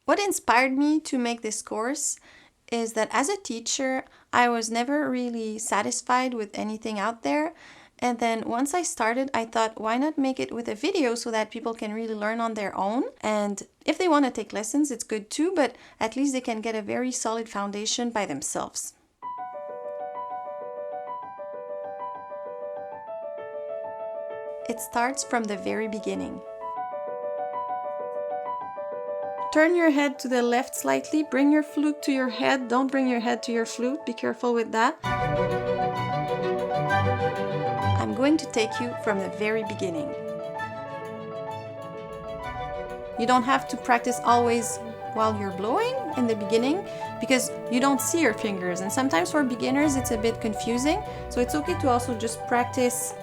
What inspired me to make this course is that as a teacher, I was never really satisfied with anything out there. And then once I started, I thought, why not make it with a video so that people can really learn on their own? And if they want to take lessons, it's good too, but at least they can get a very solid foundation by themselves. It starts from the very beginning. Turn your head to the left slightly, bring your flute to your head, don't bring your head to your flute, be careful with that. I'm going to take you from the very beginning. You don't have to practice always while you're blowing in the beginning because you don't see your fingers, and sometimes for beginners it's a bit confusing, so it's okay to also just practice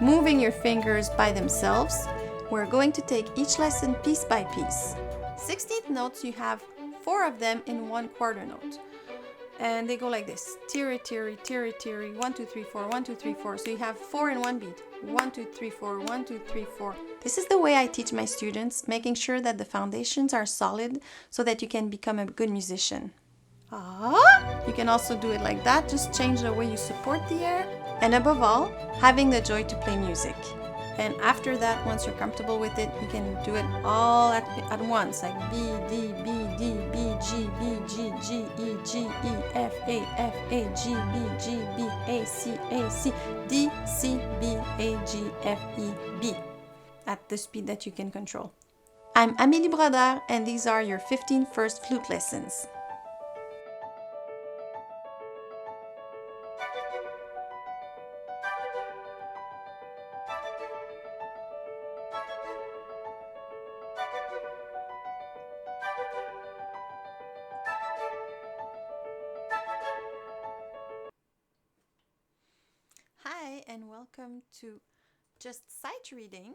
moving your fingers by themselves. We're going to take each lesson piece by piece. 16th notes, you have 4 of them in one quarter note. And they go like this. Tiri, tiri, tiri, tiri, 1, 2, 3, 4, 1, 2, 3, 4. So you have 4 in one beat. 1, 2, 3, 4, 1, 2, 3, 4. This is the way I teach my students, making sure that the foundations are solid so that you can become a good musician. Ah! You can also do it like that, just change the way you support the air. And above all, having the joy to play music. And after that, once you're comfortable with it, you can do it all at once, like B, D, B, D, B, G, B, G, G, E, G, E, F, A, F, A, G, B, G, B, A, C, D, C, B, A, G, F, E, B, at the speed that you can control. I'm Amélie Brodeur, and these are your 15 first flute lessons. Hi, and welcome to Just Sight Reading.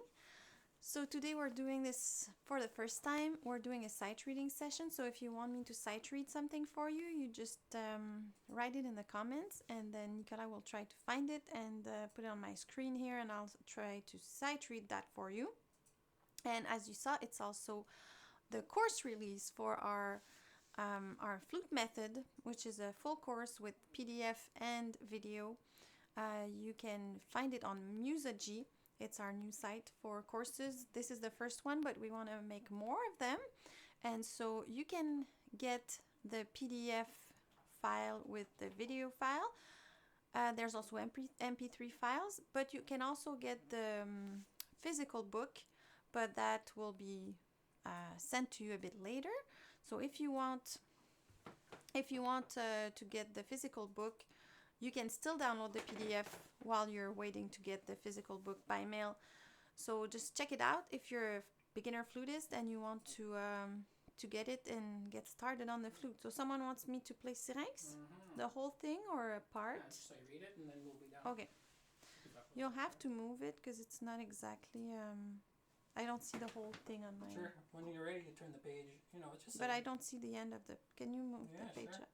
So today we're doing this for the first time. We're doing a sight reading session. So if you want me to sight read something for you, you just write it in the comments, and then Nicola will try to find it and put it on my screen here, and I'll try to sight read that for you. And as you saw, it's also the course release for our flute method, which is a full course with PDF and video. You can find it on Musaji. It's our new site for courses. This is the first one, but we want to make more of them. And so you can get the PDF file with the video file. There's also MP3 files, but you can also get the physical book, but that will be sent to you a bit later. So if you want to get the physical book, you can still download the PDF while you're waiting to get the physical book by mail. So just check it out if you're a beginner flutist and you want to get it and get started on the flute. So someone wants me to play syrinx, the whole thing or a part? Yeah, just read it and then we'll be done. Okay. You'll have to move it because it's not exactly. I don't see the whole thing on my. Sure. When you're ready, you turn the page. You know, it's just. But I don't see the end of the. Can you move the page sure. up?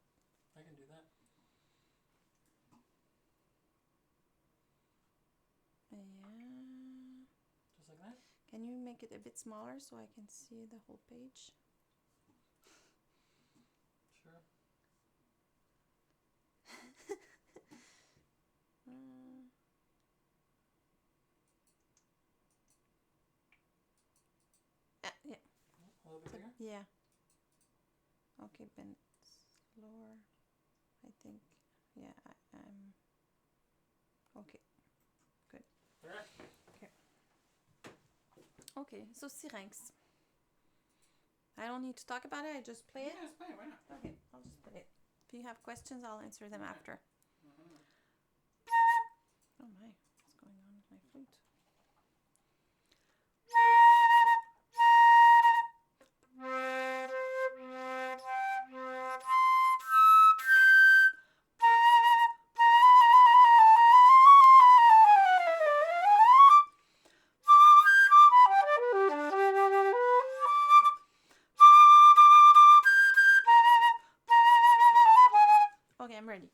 I can do that. Yeah. Just like that? Can you make it a bit smaller so I can see the whole page? Sure. Yeah. A little bit bigger? Yeah. Okay, bend slower. I think. Yeah, I'm. Okay. Good. Alright. Okay, so syrinx. I don't need to talk about it. I just play it. Yeah, just play it. Why not? Okay, I'll just play it. If you have questions, I'll answer them after. Oh my, what's going on with my flute? Okay, I'm ready.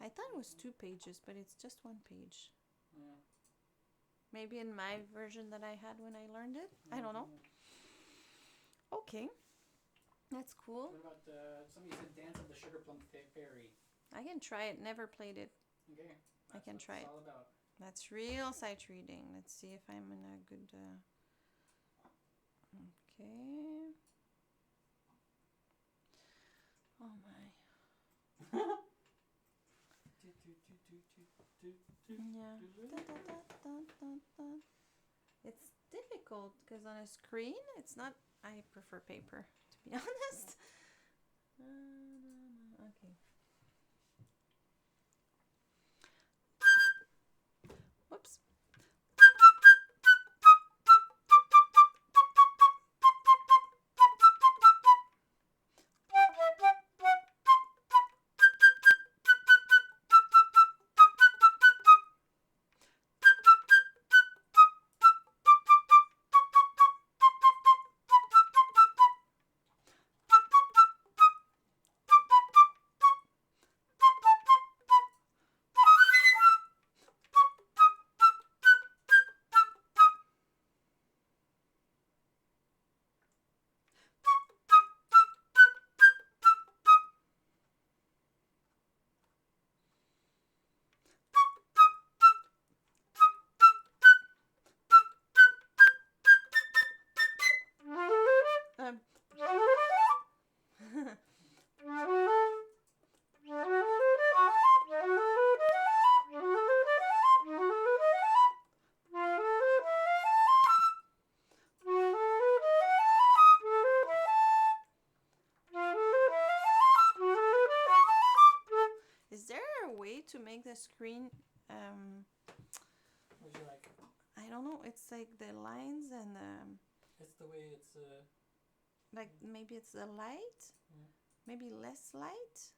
I thought it was 2 pages, but it's just 1 page. Yeah. Maybe in my version that I had when I learned it. I don't know. Okay. That's cool. What about somebody said Dance of the Sugar Plum Fairy? I can try it. Never played it. Okay. I can try it. All about. That's real sight reading. Let's see if I'm in a good. Okay. Oh my. Yeah. It's difficult because on a screen, it's not. I prefer paper, to be honest. Okay. Whoops. Is there a way to make the screen? What would you like? I don't know. It's like the lines and It's the way it's. like maybe it's the light, maybe less light,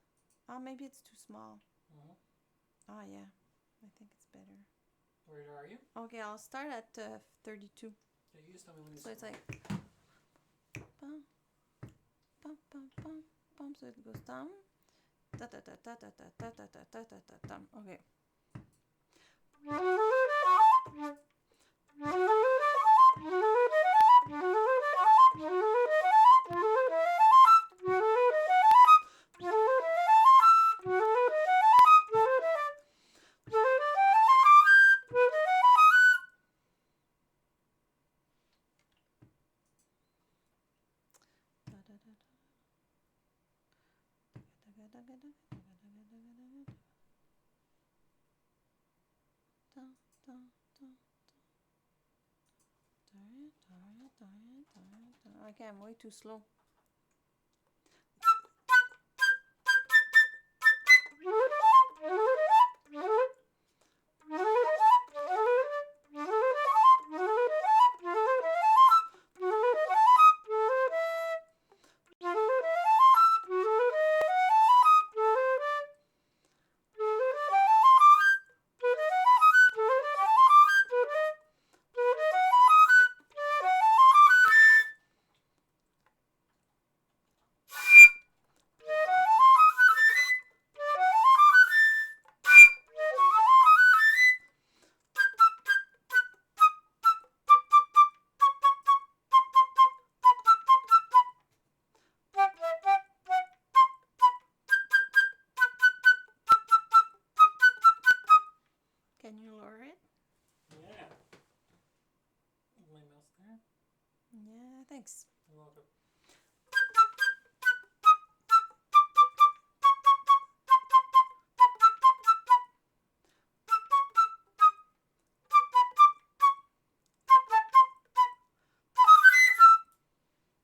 or maybe it's too small. Oh yeah, I think it's better. Where are you? Okay, I'll start at 32. Yeah, you just tell me when. So it's like bum, bum, bum, bum, bum. So it goes down. Da da da da da da da da da da da da. Okay. Okay, I'm way too slow. Can you lower it? Yeah. My mouse there. Yeah, thanks. You're welcome.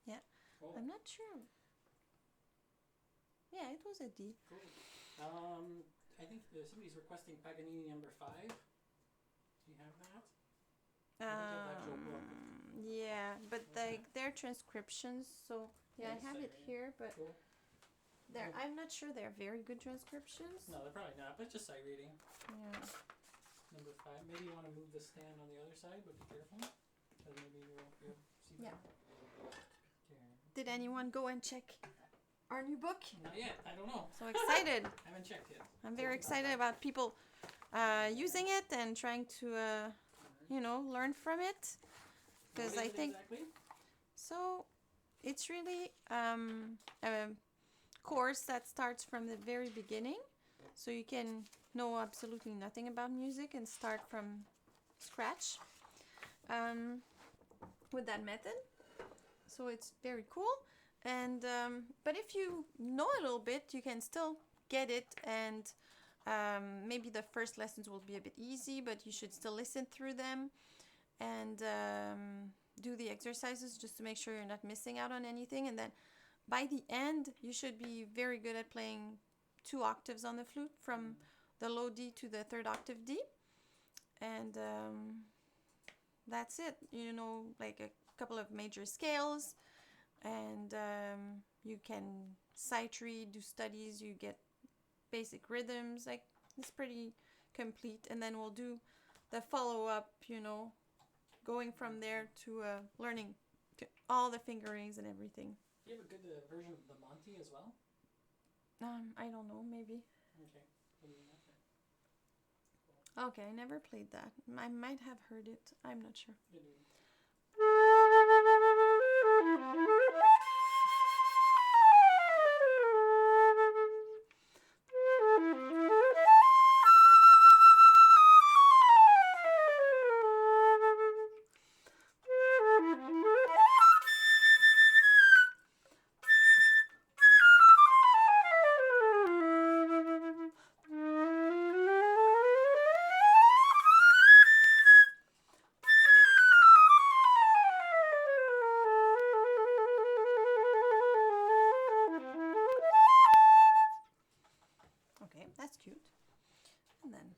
Yeah. Cool. I'm not sure. Yeah, it was a D. Cool. I think somebody's requesting Paganini number 5. Do you have that? Yeah, but like they're transcriptions, so yeah, I have it here, but cool. I'm not sure they're very good transcriptions. No, they're probably not, but just sight reading. Yeah. Number 5. Maybe you want to move the stand on the other side, but be careful. Because maybe you won't be able to see Yeah. that. Did anyone go and check our new book. Not yet. I don't know. So excited. I haven't checked yet. I'm very excited about people using it and trying to, learn from it. Because I think exactly? so. It's really a course that starts from the very beginning, so you can know absolutely nothing about music and start from scratch with that method. So it's very cool. And but if you know a little bit, you can still get it, and maybe the first lessons will be a bit easy, but you should still listen through them and do the exercises just to make sure you're not missing out on anything. And then by the end, you should be very good at playing 2 octaves on the flute, from the low D to the 3rd octave D. And that's it. You know, like a couple of major scales, and you can sight read, do studies, you get basic rhythms. Like, it's pretty complete. And then we'll do the follow-up, going from there to learning to all the fingerings and everything. Do you have a good version of the Monty as well? I don't know, maybe. Okay. What do you have there? Okay, I never played that. I might have heard it. I'm not sure. Okay, that's cute. And then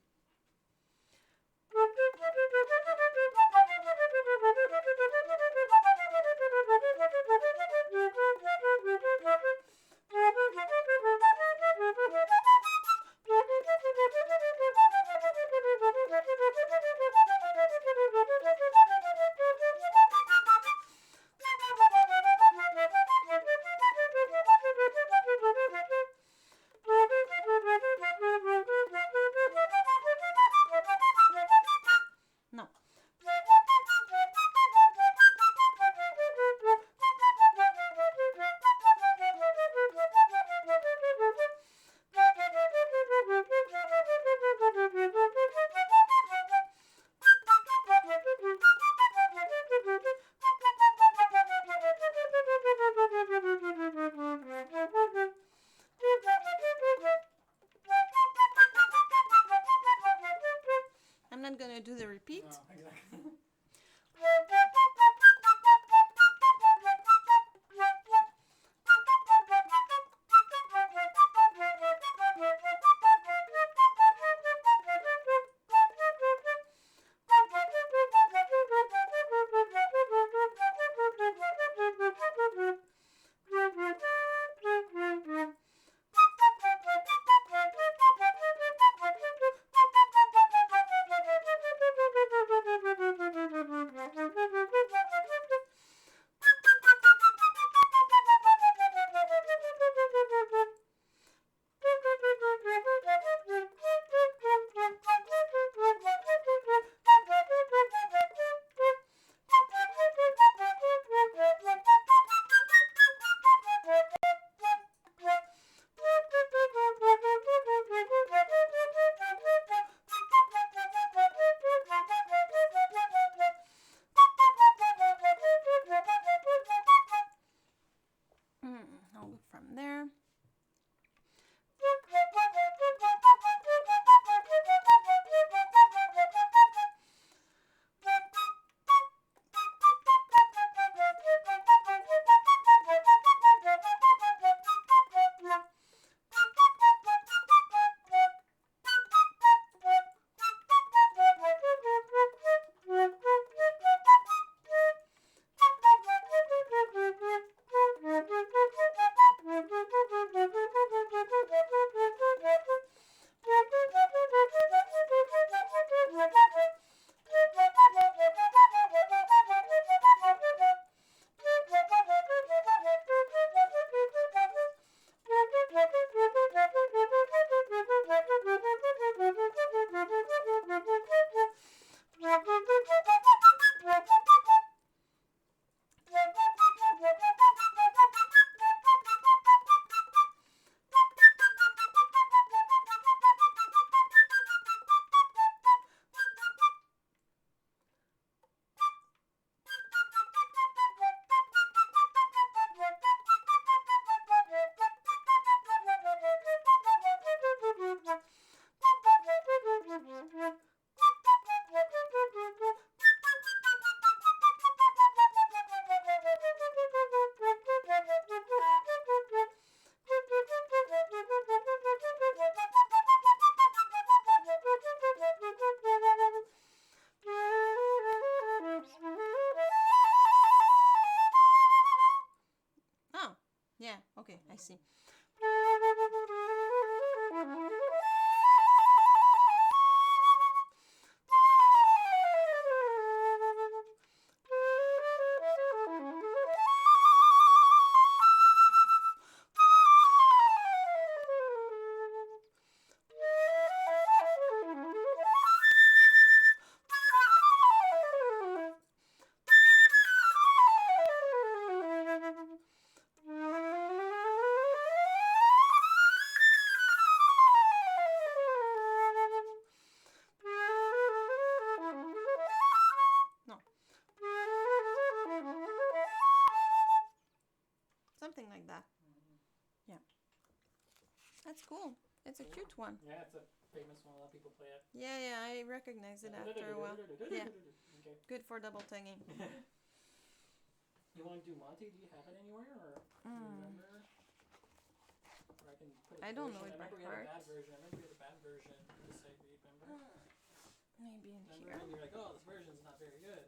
it's cool. It's a cute one. Yeah, it's a famous one. A lot of people play it. Yeah, I recognize it after a while. Yeah. Okay. Good for double tonguing. You want to do Monty? Do you have it anywhere, or do you remember? Or I can put it. I don't know it I remember by we had a heart. bad version. I remember we had a bad version of the site read. Remember? Maybe in Remember here. when you're like, oh, this version's not very good.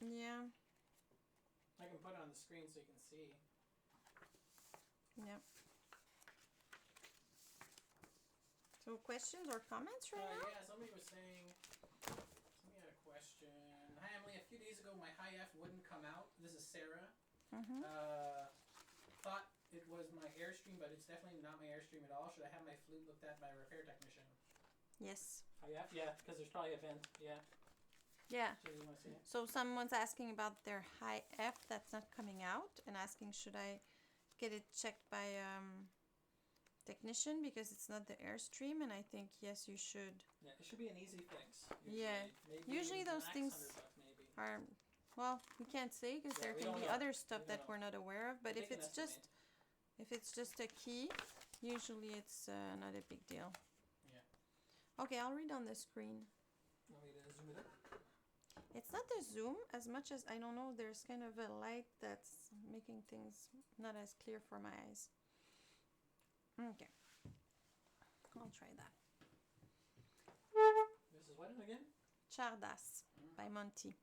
Yeah. I can put it on the screen so you can see. Yep. So questions or comments right now? Yeah, somebody was saying. Somebody had a question. Hi Emily, a few days ago my high F wouldn't come out. This is Sarah. Mm-hmm. Thought it was my Airstream, but it's definitely not my Airstream at all. Should I have my flute looked at by a repair technician? Yes. High F? Yeah, because there's probably a vent. Yeah. Yeah. So you want to see it? So someone's asking about their high F that's not coming out and asking should I get it checked by technician because it's not the Airstream, and I think yes you should. Yeah, it should be an easy fix. Yeah. Usually those things maybe. are, well, we can't say because there can be other stuff that we're not aware of, but if it's just a key, usually it's not a big deal. Yeah. Okay, I'll read on the screen. Want me to zoom it up? It's not the zoom as much as, I don't know, there's kind of a light that's making things not as clear for my eyes. Okay. I'll try that. This is what again? Chardas by Monty.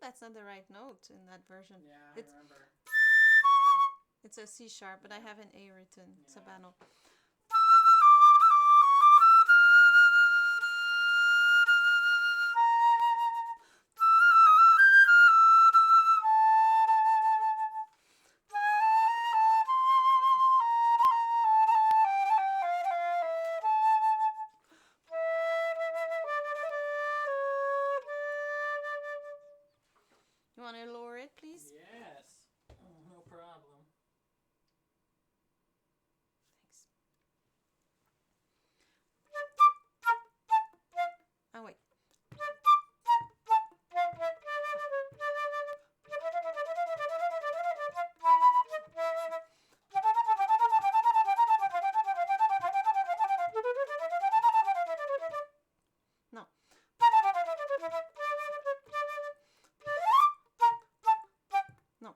That's not the right note in that version. Yeah, I remember. It's a C sharp, but I have an A written. It's a bano. You want to lower it, please? Yes. Oh, no problem. Thanks. Oh, wait. No. No.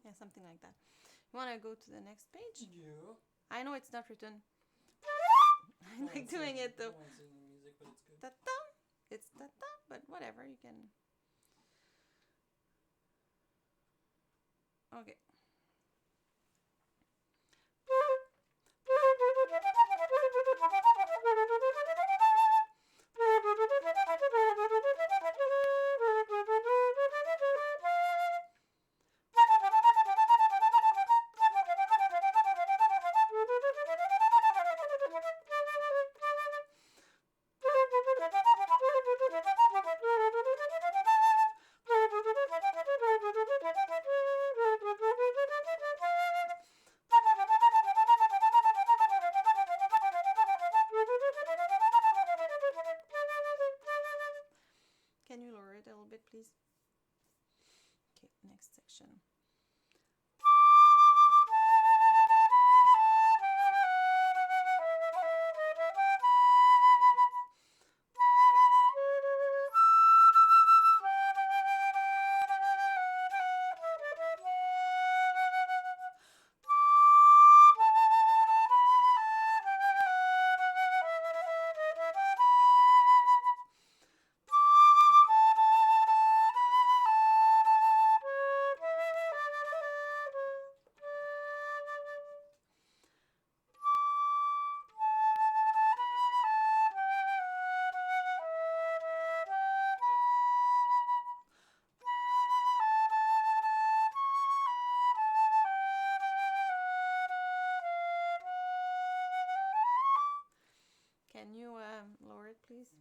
Yeah, something like that. You want to go to the next page? Yeah. I know it's not written. I like doing it though. I don't sing music, but it's good. Ta-ta. It's ta-ta, but whatever, you can. Okay. please.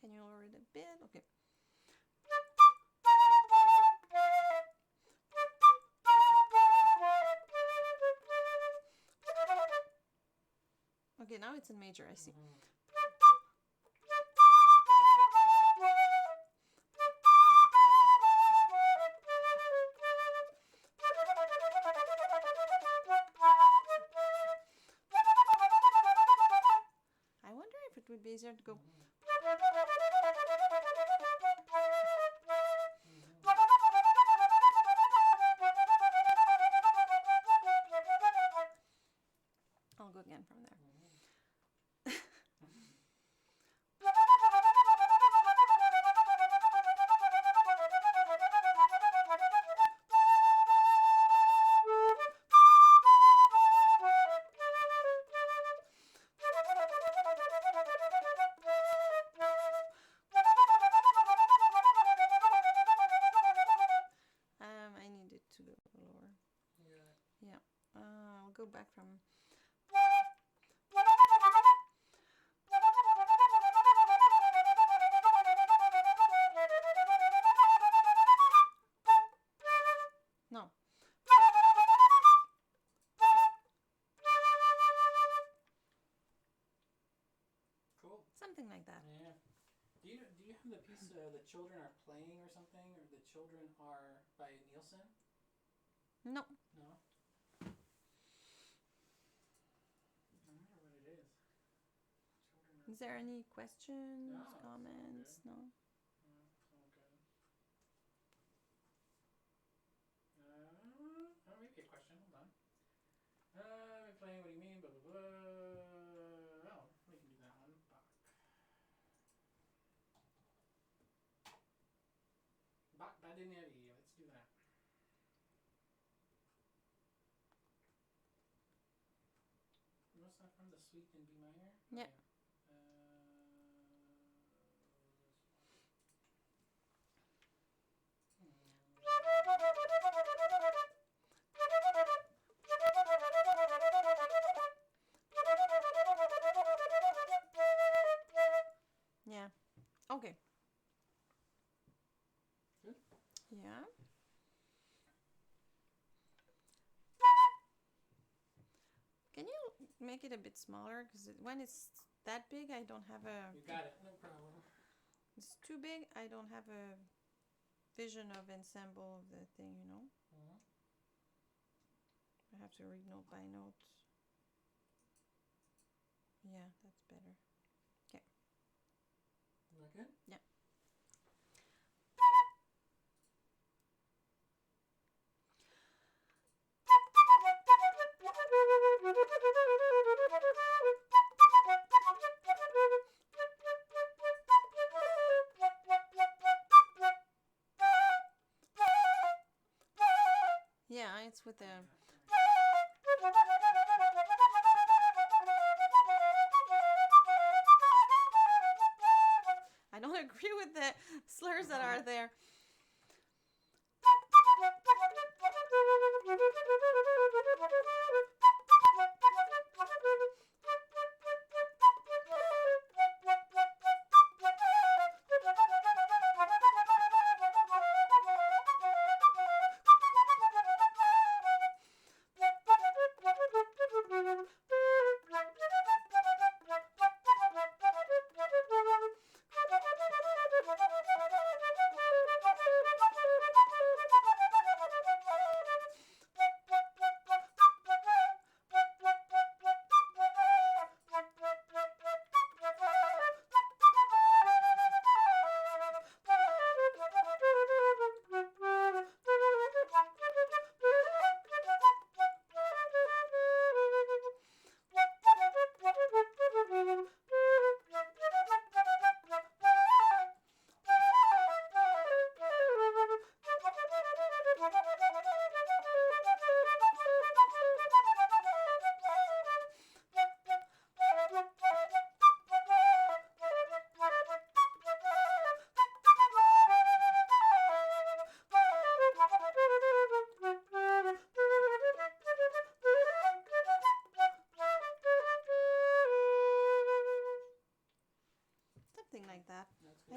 Can you lower it a bit? Okay. Okay, now it's in major, I see. I wonder if it would be easier to go. I'll go again from there. I needed to go lower. Yeah. I'll go back from. No. Cool. Something like that. Yeah. Do you have the piece The Children Are Playing or something? Or The Children Are by Nielsen? No. No? I wonder what it is. Is there any questions, No, comments? it's No. all good. Oh, maybe a question. Hold on. I'm playing. What do you mean? Blah blah blah. Oh, we can do that one. Bach Badinelli. Let's do that. What's that from? The Suite in B minor? Yeah. Yeah. Okay. Good. Yeah. Can you make it a bit smaller? Because when it's that big, I don't have a. You got it. No problem. It's too big. I don't have a vision of ensemble of the thing. You know. I have to read note by note. Yeah, that's better. Okay. Is that good? Yeah. Yeah, it's with the. I don't agree with the slurs that are there.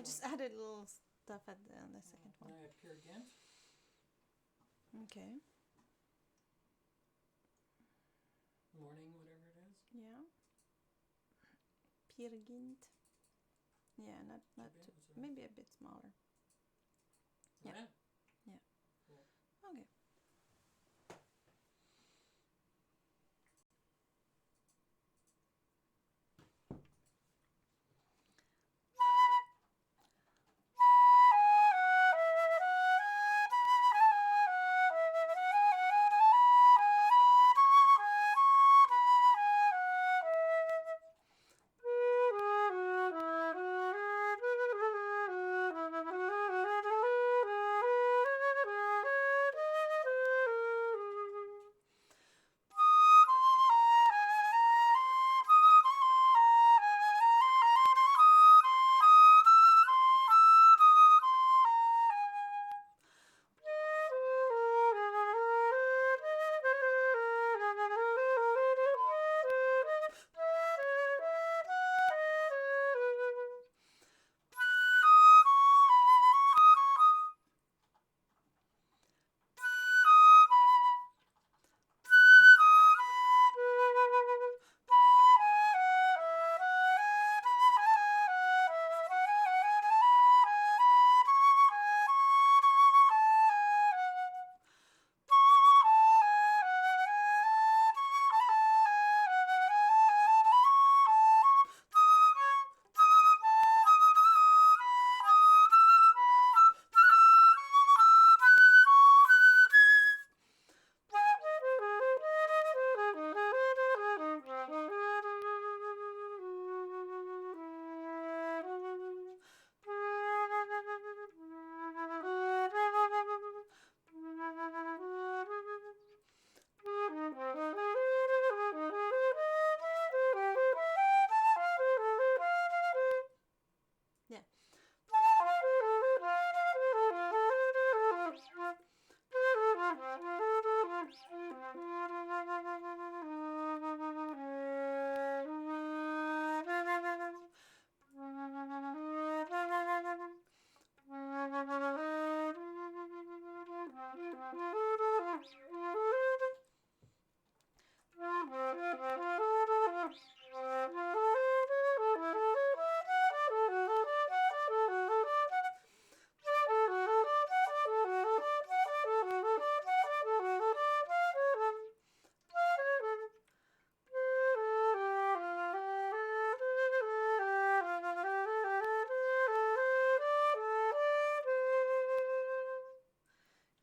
just added a little stuff at the second one. Now I have Peer Gynt. Okay. Morning, whatever it is. Yeah. Pirgint. Yeah, not too, maybe a bit smaller. Yeah. Right? Yeah. Cool. Okay.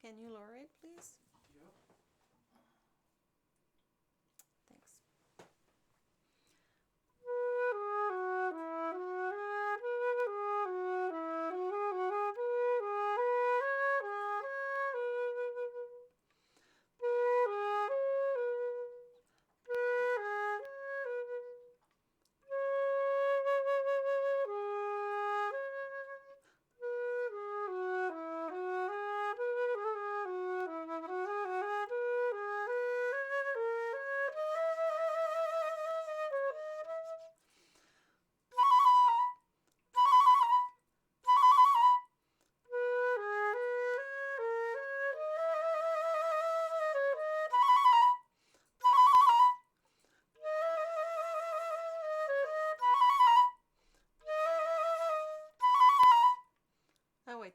Can you lower it, please? Yep. Thanks. Oh, wait.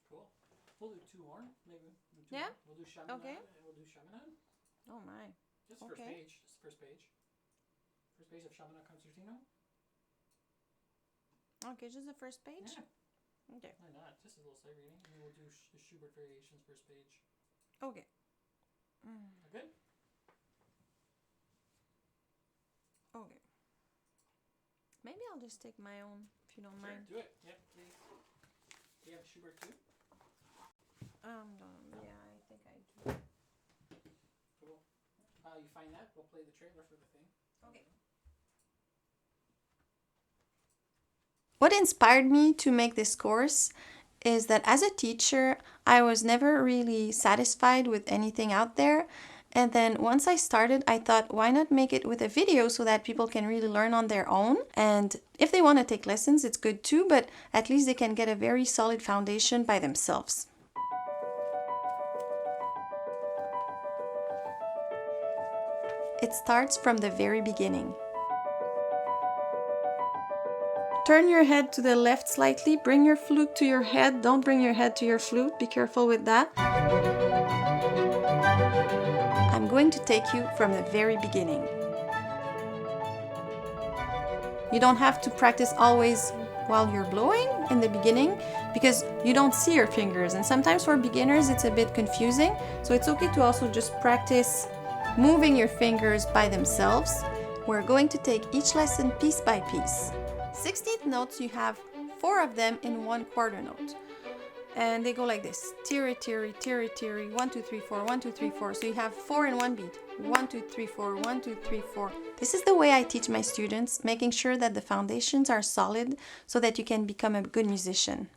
Cool. We'll do two more. Maybe we'll do two Yeah? more. We'll do Chaminade Okay. and we'll do Chaminade. Oh my. Just the first Okay. page. Just the first page. First page of Chaminade Concertino. Okay, just the first page? Yeah. Okay. Why not? Just a little sight reading. And then we'll do the Schubert Variations first page. Okay. Good? Okay. Maybe I'll just take my own if you don't Sure, mind. do it. Yep, please. Do you have a Schubert too? Yeah, I think I do. Cool. You find that? We'll play the trailer for the thing. Okay. What inspired me to make this course is that as a teacher, I was never really satisfied with anything out there. And then once I started, I thought, why not make it with a video so that people can really learn on their own? And if they want to take lessons, it's good too, but at least they can get a very solid foundation by themselves. It starts from the very beginning. Turn your head to the left slightly, bring your flute to your head, don't bring your head to your flute, be careful with that. I'm going to take you from the very beginning. You don't have to practice always while you're blowing in the beginning because you don't see your fingers, and sometimes for beginners it's a bit confusing, so it's okay to also just practice moving your fingers by themselves. We're going to take each lesson piece by piece. 16th notes, you have 4 of them in one quarter note. And they go like this. Tiri, tiri, tiri, tiri, 1, 2, 3, 4, 1, 2, 3, 4. So you have 4 in one beat. 1, 2, 3, 4, 1, 2, 3, 4. This is the way I teach my students, making sure that the foundations are solid so that you can become a good musician.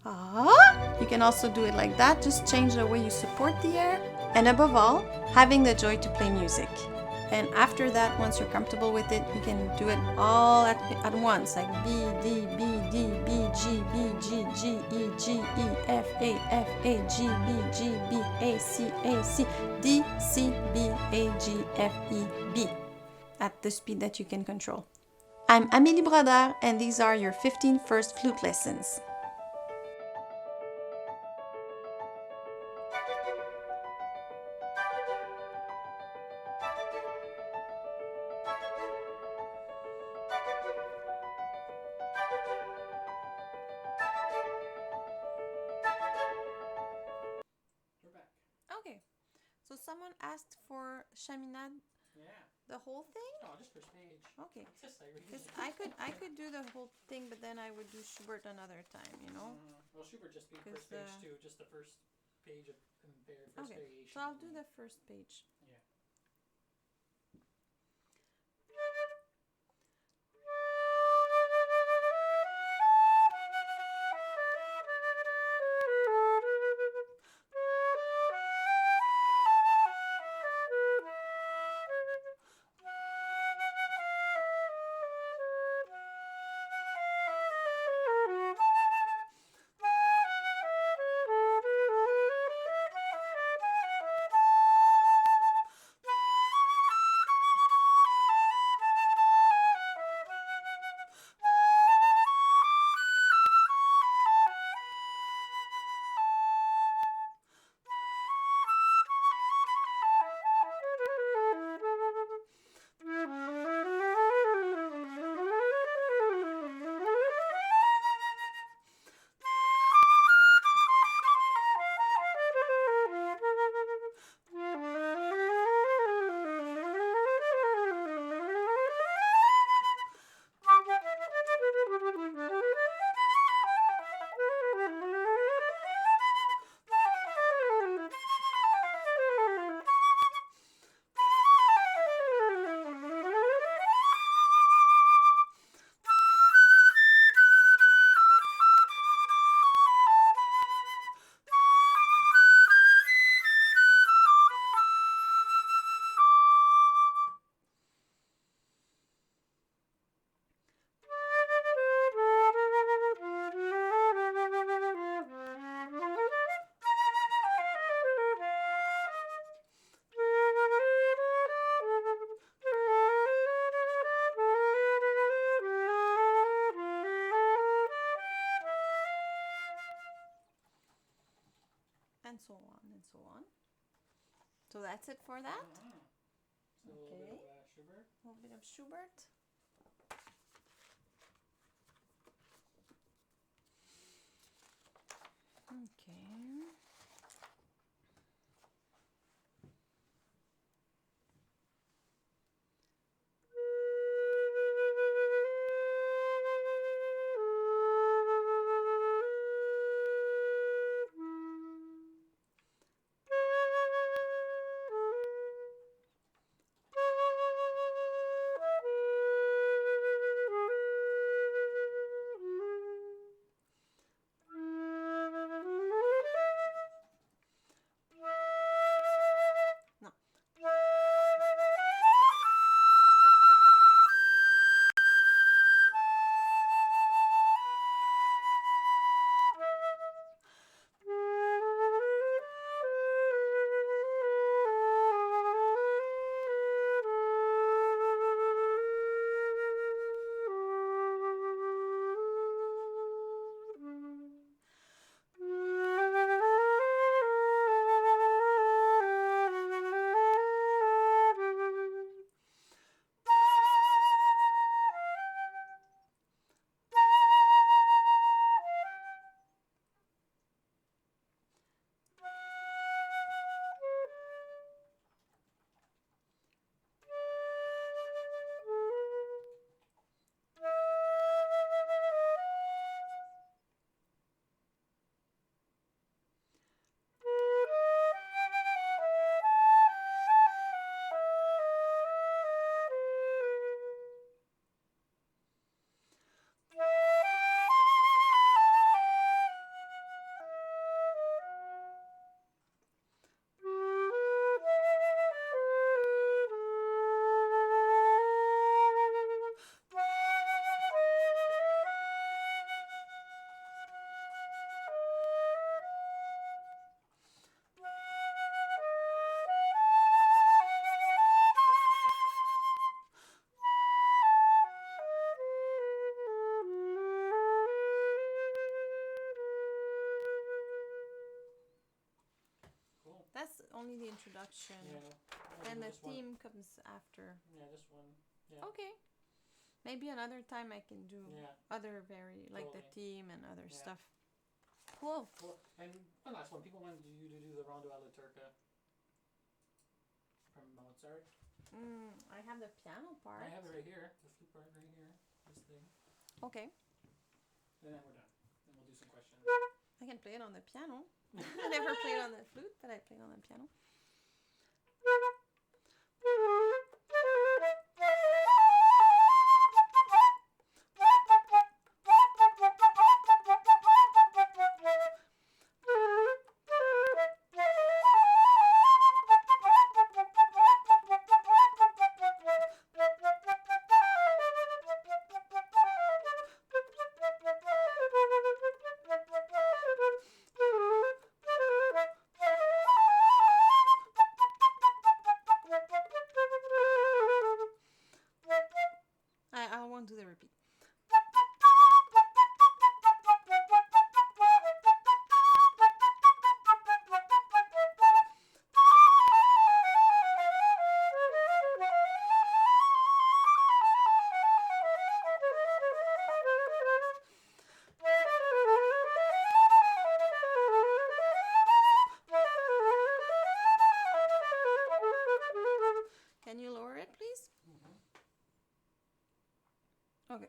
You can also do it like that, just change the way you support the air. And above all, having the joy to play music. And after that, once you're comfortable with it, you can do it all at once, like B, D, B, D, B, G, B, G, G, E, G, E, F, A, F, A, G, B, G, B, A, C, D, C, B, A, G, F, E, B, at the speed that you can control. I'm Amelie Brodeur, and these are your 15 first flute lessons. We're back. Okay, so someone asked for Chaminade, Yeah. the whole thing? Oh, just first page. Okay. It's just like Because I could do the whole thing, but then I would do Schubert another time, you know? Well, Schubert just being first 'Cause, page too, just the first page of first Okay, variation. so I'll do the first page. Yeah. And so on and so on. So that's it for that. So Okay. a little bit of Schubert. A little bit of Schubert. Okay. only the introduction. Yeah. And the just one. theme comes after. Yeah, just one. Yeah. Okay. Maybe another time I can do Yeah. other like the Totally. theme and other Yeah. stuff. Cool. Cool. And one last one. People wanted you to do the Rondo alla Turca from Mozart. I have the piano part. I have it right here. The flute part right here. This thing. Okay. And then we're done. Then we'll do some questions. I can play it on the piano. I never played on the flute, but I played on the piano. I won't do the repeat. Can you lower it, please? Okay.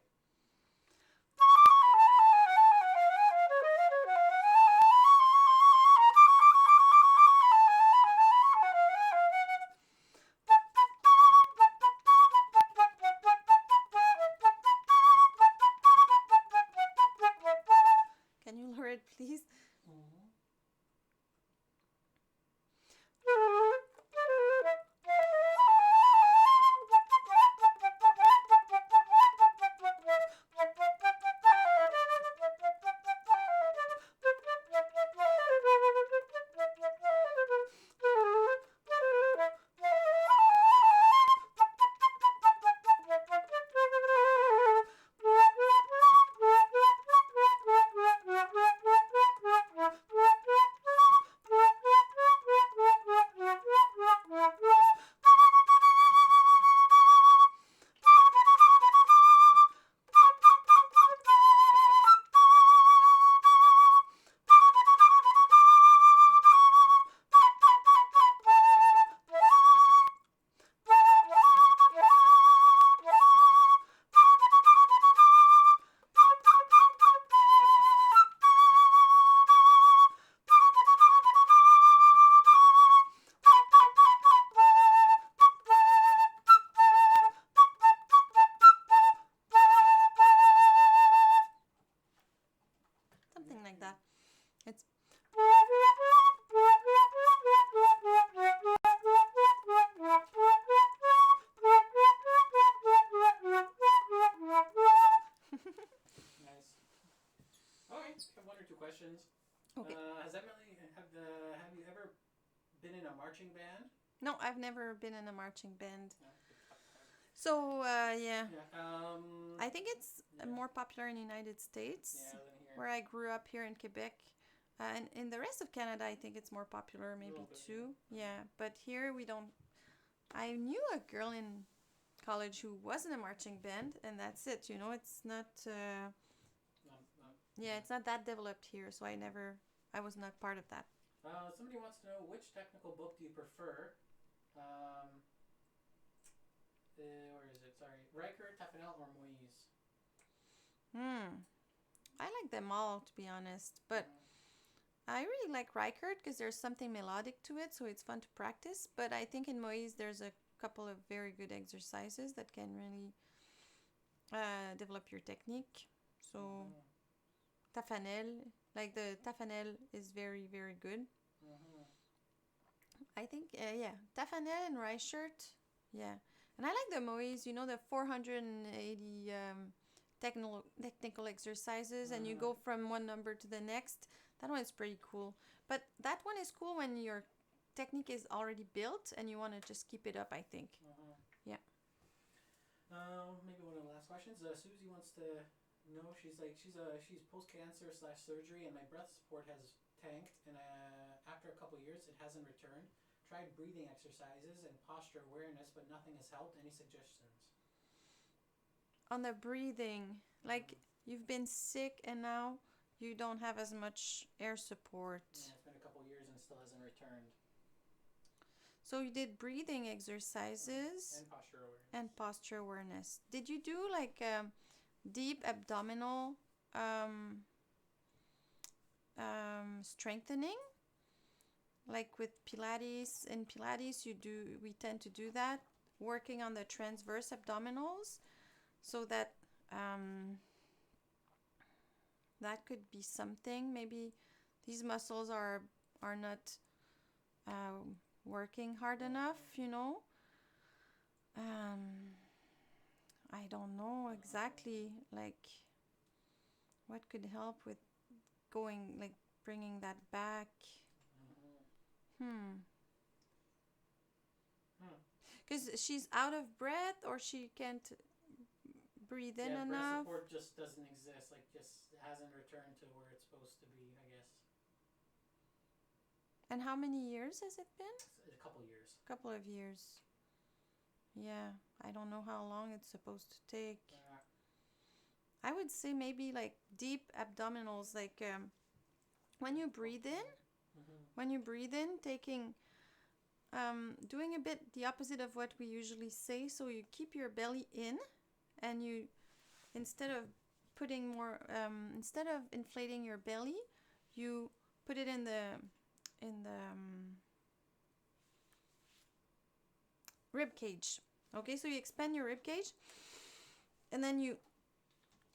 Can you lower it, please? Something like that. It's Nice. Okay, I have one or two questions. okay. Has Emily have you ever been in a marching band? No, I've never been in a marching band. No. So yeah. Yeah. I think it's more popular in the United States, Yeah, than here. where I grew up here in Quebec. And in the rest of Canada, I think it's more popular, maybe too. Yeah, but here we don't. I knew a girl in college who was in a marching band, and that's it. You know, it's not. Yeah, it's not that developed here, so I was not part of that. Somebody wants to know, which technical book do you prefer? Where is it? Sorry, Riker, Tafanel, or Moise? I like them all, to be honest, but I really like Reichert because there's something melodic to it, so it's fun to practice. But I think in Moise there's a couple of very good exercises that can really develop your technique. So Tafanel, like the Tafanel is very, very good. I think, Tafanel and Reichert, yeah. And I like the Moise, you know, the 480 technical exercises, and you go from one number to the next. That one is pretty cool. But that one is cool when your technique is already built and you want to just keep it up, I think. Yeah. Maybe one of the last questions. Susie wants to know, she's post-cancer / surgery, and my breath support has tanked, and after a couple years it hasn't returned. tried breathing exercises and posture awareness, but nothing has helped. Any suggestions? On the breathing, like you've been sick and now you don't have as much air support. Yeah, it's been a couple years and it still hasn't returned. So you did breathing exercises And posture awareness. Did you do like deep abdominal strengthening? Like with Pilates, in Pilates we tend to do that, working on the transverse abdominals, so that that could be something. Maybe these muscles are not working hard enough, you know. I don't know exactly like what could help with going, like bringing that back. Because she's out of breath, or she can't breathe in enough. Breath support just doesn't exist. Like, just hasn't returned to where it's supposed to be, I guess. And how many years has it been? A couple years. Couple of years. Yeah, I don't know how long it's supposed to take. I would say maybe like deep abdominals, like when you breathe in, taking doing a bit the opposite of what we usually say. So you keep your belly in, and you instead of inflating your belly, you put it in the rib cage. Okay, so you expand your rib cage, and then you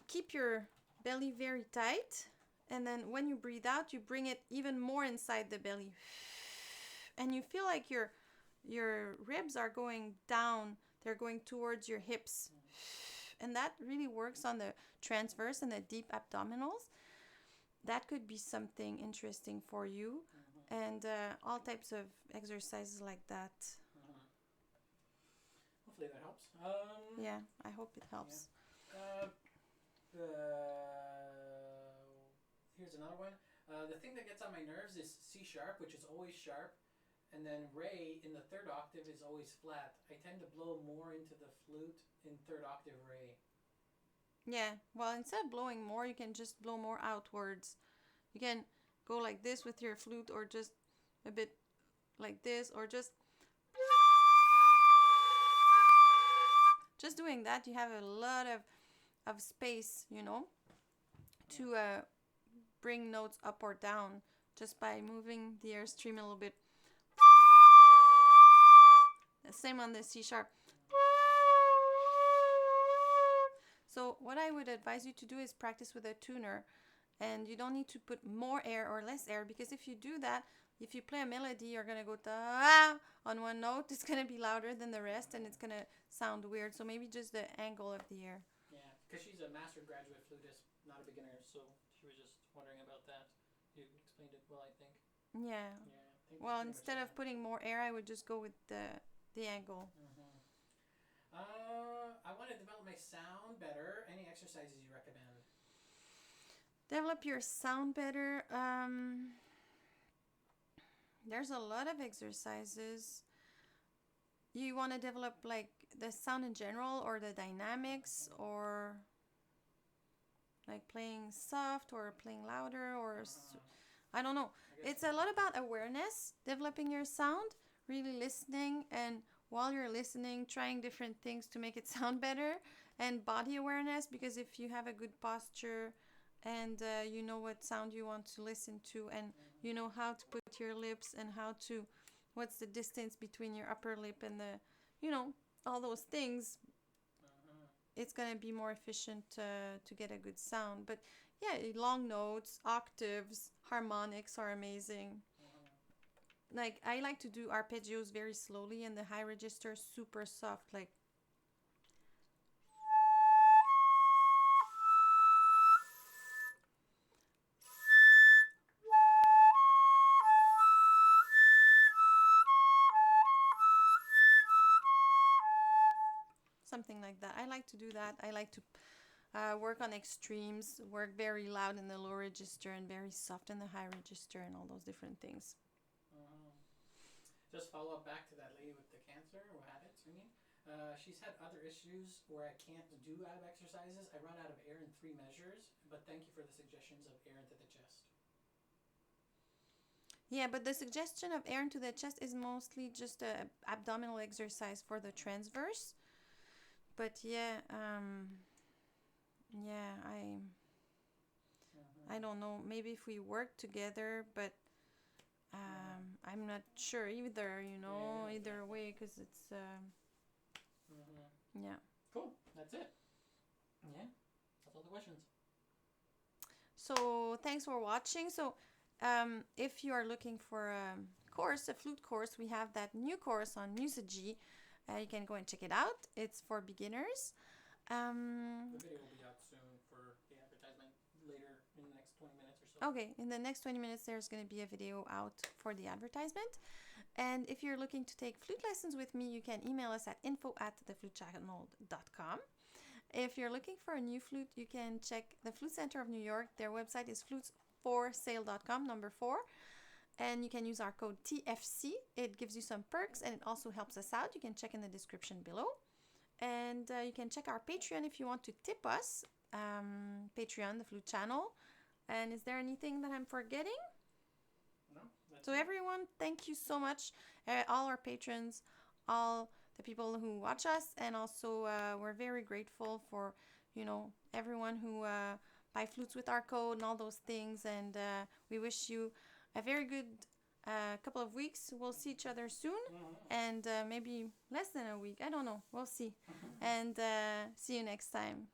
keep your belly very tight, and then when you breathe out, you bring it even more inside the belly, and you feel like your ribs are going down. They're going towards your hips, and that really works on the transverse and the deep abdominals. That could be something interesting for you, and all types of exercises like that. Hopefully that helps. Yeah, I hope it helps. Yeah. Here's another one. The thing that gets on my nerves is C sharp, which is always sharp, and then Re in the third octave is always flat. I tend to blow more into the flute in third octave Re. Yeah, well, instead of blowing more, you can just blow more outwards. You can go like this with your flute, or just a bit like this, or just doing that. You have a lot of space, you know, to bring notes up or down just by moving the airstream a little bit. The same on the C sharp. So what I would advise you to do is practice with a tuner, and you don't need to put more air or less air, because if you do that, if you play a melody, you're going to go ta on one note. It's going to be louder than the rest, and it's going to sound weird. So maybe just the angle of the air. Yeah, because she's a master graduate flutist, not a beginner, so she was just wondering about that. You explained it well, I think. Yeah. Well, instead of putting more air, I would just go with the angle. I want to develop my sound better. Any exercises you recommend? Develop your sound better. There's a lot of exercises. You want to develop like the sound in general, or the dynamics, or like playing soft or playing louder, or I don't know. It's a lot about awareness, developing your sound, really listening, and while you're listening, trying different things to make it sound better, and body awareness, because if you have a good posture and you know what sound you want to listen to, and you know how to put your lips, and what's the distance between your upper lip and all those things, it's going to be more efficient to get a good sound. But yeah, long notes, octaves, harmonics are amazing. Like, I like to do arpeggios very slowly, and the high register super soft, like something like that. I like to do that. I like to work on extremes, work very loud in the low register and very soft in the high register, and all those different things. just follow up back to that lady with the cancer who had it singing. She's had other issues where I can't do ab exercises. I run out of air in 3 measures, but thank you for the suggestions of air into the chest. Yeah, but the suggestion of air into the chest is mostly just a abdominal exercise for the transverse. But yeah, I don't know. Maybe if we work together, but I'm not sure either. Either way, because it's yeah. Cool. That's it. Yeah. That's all the questions. So thanks for watching. So if you are looking for a course, a flute course, we have that new course on Musigy. You can go and check it out. It's for beginners. The video will be out soon for the advertisement later in the next 20 minutes or so. Okay, in the next 20 minutes, there's going to be a video out for the advertisement. And if you're looking to take flute lessons with me, you can email us at info@theflutechannel.com. If you're looking for a new flute, you can check the Flute Center of New York. Their website is flutesforsale.com, number 4. And you can use our code TFC. It gives you some perks and it also helps us out. You can check in the description below. And you can check our Patreon if you want to tip us. Patreon, the Flute Channel. And is there anything that I'm forgetting? No. So everyone, thank you so much. All our patrons, all the people who watch us, and also we're very grateful for, everyone who buy flutes with our code and all those things. And we wish you a very good couple of weeks. We'll see each other soon, and maybe less than a week. I don't know. We'll see. And see you next time.